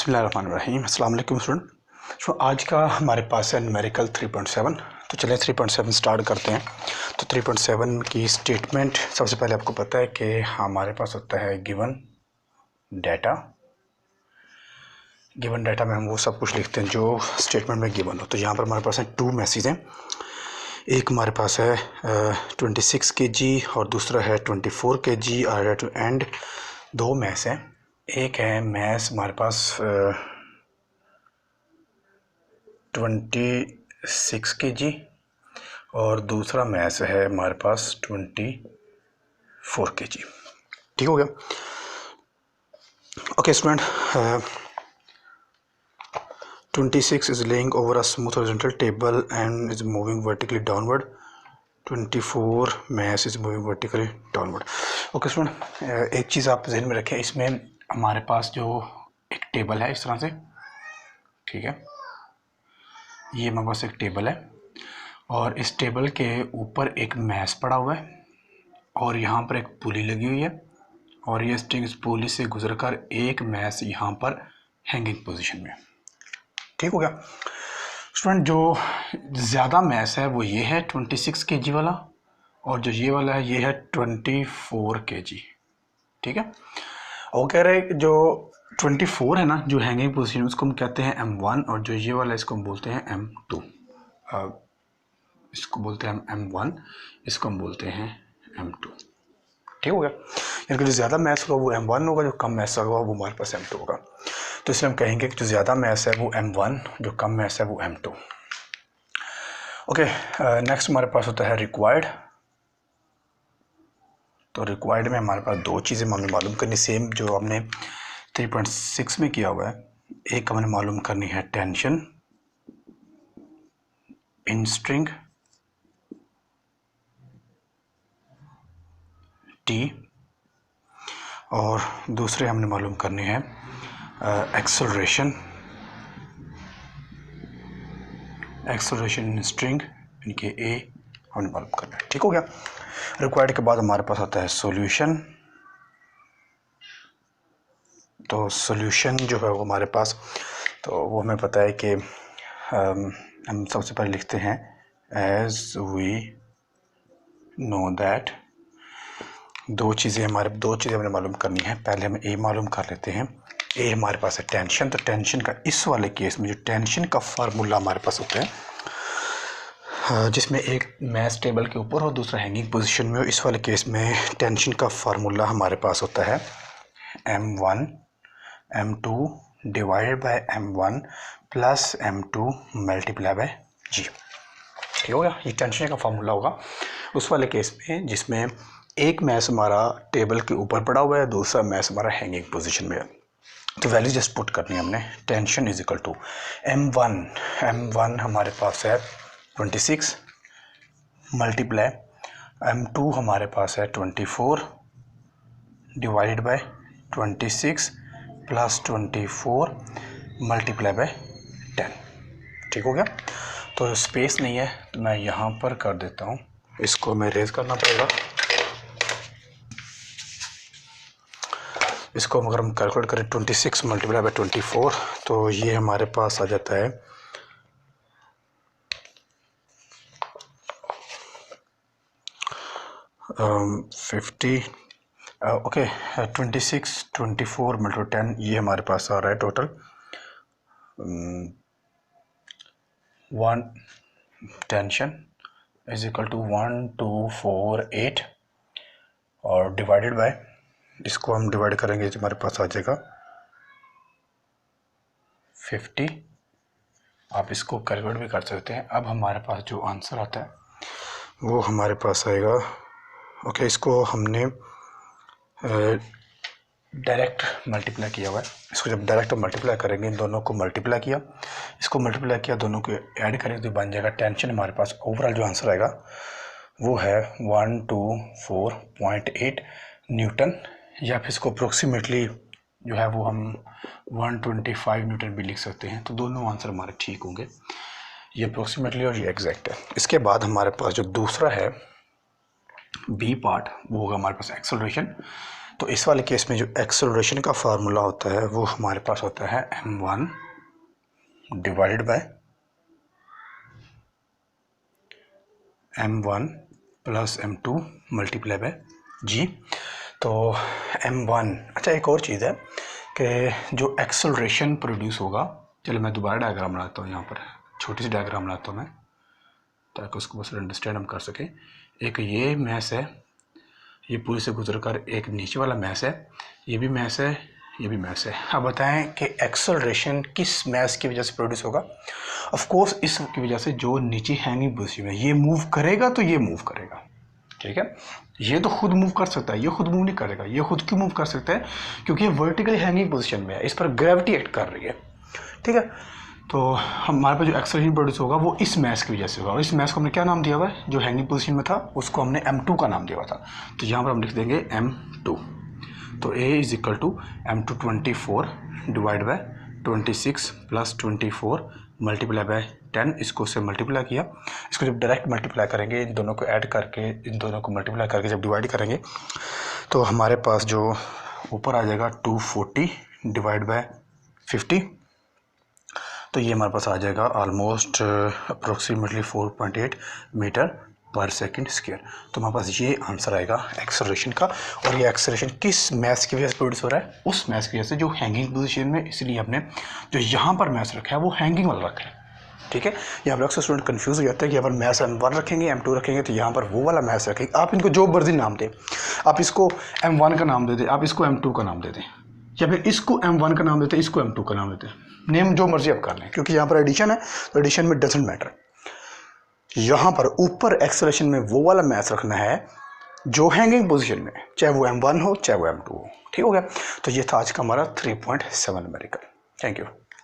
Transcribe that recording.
बिस्मिल्लाहिर्रहमानिर्रहीम। अस्सलाम वालेकुम स्टूडेंट। आज का हमारे पास है न्यूमेरिकल 3.7। तो चलिए 3.7 स्टार्ट करते हैं। तो 3.7 की स्टेटमेंट सबसे पहले आपको पता है कि हमारे पास होता है गिवन डाटा। गिवन डाटा में हम वो सब कुछ लिखते हैं जो स्टेटमेंट में गिवन हो। तो यहाँ पर हमारे पास है 2 मैसेज हैं। एक हमारे पास है 26 kg और दूसरा है 24 kg आर टू एंड। 2 मैस हैं। एक है मैस हमारे पास 26 kg और दूसरा मैस है हमारे पास 24 kg। ठीक हो गया। Okay student, 26 is laying over a smooth horizontal table and is moving vertically downward. 24 mass is moving vertically downward. Okay student, एक चीज़ आप जहन में रखें, इसमें हमारे पास जो एक टेबल है इस तरह से, ठीक है, ये हमारे पास एक टेबल है और इस टेबल के ऊपर एक मैस पड़ा हुआ है और यहाँ पर एक पुली लगी हुई है और ये स्ट्रिंग इस पुली से गुजरकर एक मैस यहाँ पर हैंगिंग पोजीशन में। ठीक हो गया स्टूडेंट। जो ज़्यादा मैस है वो ये है 26 kg वाला और जो ये वाला है ये है 24 kg। ठीक है। और कह रहे हैं जो 24 है ना, जो हैंगिंग पोजीशन, उसको हम कहते हैं M1 और जो ये वाला इसको हम बोलते हैं M2। इसको बोलते हैं M1, इसको हम बोलते हैं M2। ठीक हो गया। यानी कि जो ज़्यादा मैस होगा वो M1 होगा, जो कम मैस होगा वो हमारे पास M2 होगा। तो इसलिए हम कहेंगे कि जो ज़्यादा मैस है वो M1, जो कम मैस है वो M2। ओके, नेक्स्ट हमारे पास होता है रिक्वायर्ड। तो रिक्वायर्ड में हमारे पास 2 चीज़ें हमें मालूम करनी, सेम जो हमने 3.6 में किया हुआ है। एक हमें मालूम करनी है टेंशन इन स्ट्रिंग T और दूसरे हमने मालूम करनी है एक्सेलरेशन इन स्ट्रिंग यानी कि A हमने मालूम करना है। ठीक हो गया। रिक्वायर्ड के बाद हमारे पास आता है सॉल्यूशन। तो सॉल्यूशन जो है वो हमारे पास, तो वो हमें पता है कि हम सबसे पहले लिखते हैं एज वी नो दैट। 2 चीज़ें हमने मालूम करनी है। पहले हम ए मालूम कर लेते हैं। ए हमारे पास है टेंशन। तो टेंशन का इस वाले केस में जो टेंशन का फार्मूला हमारे पास होता है, जिसमें एक मैस टेबल के ऊपर और दूसरा हैंगिंग पोजीशन में हो, इस वाले केस में टेंशन का फार्मूला हमारे पास होता है M1 M2 divided by M1 plus M2 multiply by G। ठीक हो गया। ये टेंशन का फार्मूला होगा उस वाले केस में जिसमें एक मैस हमारा टेबल के ऊपर पड़ा हुआ है, दूसरा मैस हमारा हैंगिंग पोजीशन में है। तो वैल्यू जस्ट पुट करनी है हमने। Tension is equal to M1 हमारे पास है 26 मल्टीप्लाई M2 हमारे पास है 24 divided by 26 plus 24 multiply by 10। ठीक हो गया। तो स्पेस नहीं है तो मैं यहाँ पर कर देता हूँ, इसको मैं रेज करना पड़ेगा। इसको अगर हम कैलकुलेट करें 26 मल्टीप्लाई बाय 24 तो ये हमारे पास आ जाता है 50। ओके, 26 24 मल्टीप्लाई 10 ये हमारे पास आ रहा है total 1 tension is equal to 1248 और डिवाइडेड बाय, इसको हम डिवाइड करेंगे तो हमारे पास आ जाएगा 50। आप इसको कैलकुलेट भी कर सकते हैं। अब हमारे पास जो आंसर आता है वो हमारे पास आएगा। ओके, इसको हमने डायरेक्ट मल्टीप्लाई किया हुआ है। इसको जब डायरेक्ट मल्टीप्लाई करेंगे, इन दोनों को मल्टीप्लाई किया, इसको मल्टीप्लाई किया, दोनों को ऐड करेंगे तो बन जाएगा टेंशन। हमारे पास ओवरऑल जो आंसर आएगा वो है 124.8 न्यूटन, या फिर इसको अप्रोक्सीमेटली जो है वो हम 125 न्यूटन भी लिख सकते हैं। तो दोनों आंसर हमारे ठीक होंगे, ये अप्रोक्सीमेटली और ये एग्जैक्ट है। इसके बाद हमारे पास जो दूसरा है बी पार्ट, वो होगा हमारे पास एक्सेलरेशन। तो इस वाले केस में जो एक्सेलरेशन का फार्मूला होता है वो हमारे पास होता है m1 divided by m1 plus m2 multiply by g। तो m1, अच्छा एक और चीज़ है कि जो एक्सेलरेशन प्रोड्यूस होगा, चलो मैं दोबारा डायग्राम बनाता हूँ, यहाँ पर छोटी सी डायग्राम बनाता हूँ मैं ताकि उसको बस अंडरस्टैंड हम कर सकें। एक ये मैस है, ये पूरे से गुजर कर एक नीचे वाला मैस है, ये भी मैस है, ये भी मैस है। अब बताएं कि एक्सेलरेशन किस मैस की वजह से प्रोड्यूस होगा। ऑफ कोर्स इसकी वजह से जो नीचे हैंगिंग पोजीशन है ये मूव करेगा तो ये मूव करेगा, ठीक है। ये तो खुद मूव कर सकता है, ये खुद मूव नहीं करेगा। ये खुद क्यों मूव कर सकता है? क्योंकि ये वर्टिकली हैंगिंग पोजीशन में है, इस पर ग्रेविटी एक्ट कर रही है, ठीक है। तो हमारे पास जो एक्सेलरेशन प्रोड्यूस होगा वो इस मैस की वजह से होगा, और इस मैस को हमने क्या नाम दिया हुआ है, जो हैंगिंग पोजीशन में था उसको हमने m2 का नाम दिया हुआ था। तो यहाँ पर हम लिख देंगे m2। तो a is equal to m2 24 divide by 26 plus 24 multiply by 10। इसको से मल्टीप्लाई किया, इसको जब डायरेक्ट मल्टीप्लाई करेंगे, इन दोनों को ऐड करके, इन दोनों को मल्टीप्लाई करके जब डिवाइड करेंगे तो हमारे पास जो ऊपर आ जाएगा 240 डिवाइड बाय 50। तो ये हमारे पास आ जाएगा ऑलमोस्ट अप्रोक्सीमेटली 4.8 मीटर पर सेकंड स्क्वायर। तो हमारे पास ये आंसर आएगा एक्सेलरेशन का। और ये एक्सेलरेशन किस मैस की वजह से प्रोड्यूस हो रहा है? उस मैस की वजह से जो हैंगिंग पोजीशन में, इसलिए हमने जो यहाँ पर मैस रखा है वो हैंगिंग वाला रखा है, ठीक है। यहाँ पर अक्सर स्टूडेंट कन्फ्यूज़ हो जाता है कि यहाँ पर मैस m1 रखेंगे, m2 रखेंगे, तो यहाँ पर वो वाला मैस रखेंगे। आप इनको जो मर्जी नाम दें, आप इसको m1 का नाम दे दें, आप इसको m2 का नाम दे दें, या फिर इसको m1 का नाम देते हैं, इसको m2 का नाम देते हैं, नेम जो मर्जी आप कर लें, क्योंकि यहाँ पर एडिशन है तो एडिशन में डजेंट मैटर। यहाँ पर ऊपर एक्सेलरेशन में वो वाला मैस रखना है जो हैंगिंग पोजीशन में, चाहे वो m1 हो चाहे वो m2 हो, ठीक हो गया। तो ये था आज का हमारा 3.7 न्यूमेरिकल। Thank you.